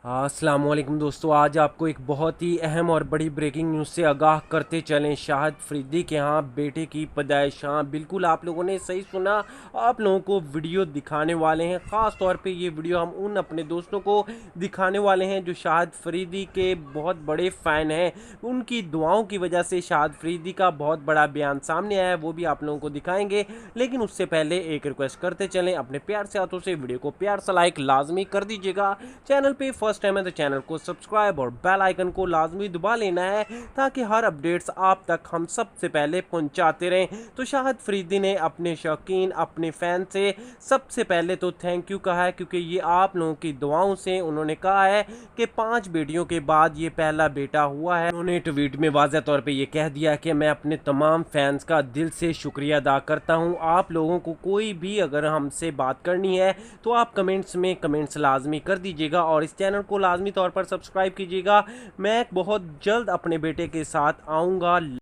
अस्सलाम वालेकुम दोस्तों, आज आपको एक बहुत ही अहम और बड़ी ब्रेकिंग न्यूज़ से आगाह करते चलें। शाहिद फरीदी के यहाँ बेटे की पैदाइश। हाँ, बिल्कुल आप लोगों ने सही सुना। आप लोगों को वीडियो दिखाने वाले हैं। ख़ास तौर पे ये वीडियो हम उन अपने दोस्तों को दिखाने वाले हैं जो शाहिद फरीदी के बहुत बड़े फ़ैन हैं। उनकी दुआओं की वजह से शाहिद फरीदी का बहुत बड़ा बयान सामने आया है, वो भी आप लोगों को दिखाएंगे। लेकिन उससे पहले एक रिक्वेस्ट करते चलें, अपने प्यार से हाथों से वीडियो को प्यार से लाइक लाजमी कर दीजिएगा। चैनल पे फर्स्ट टाइम है तो चैनल को सब्सक्राइब और बेल आइकन को लाजमी दबा लेना है ताकि हर अपडेट्स आप तक हम सबसे पहले पहुंचाते रहें। तो शाहिद फरीदी ने अपने शौकीन, अपने फैन से सबसे पहले तो थैंक यू कहा है, क्योंकि ये आप लोगों की दुआओं से उन्होंने कहा है कि 5 बेटियों के बाद ये पहला बेटा हुआ है। उन्होंने ट्वीट में वाज़ह तौर पे ये कह दिया कि मैं अपने तमाम फैंस का दिल से शुक्रिया अदा करता हूँ। आप लोगों को कोई भी अगर हमसे बात करनी है तो आप कमेंट्स में कमेंट्स लाजमी कर दीजिएगा और इस चैनल को लाजमी तौर पर सब्सक्राइब कीजिएगा। मैं बहुत जल्द अपने बेटे के साथ आऊँगा।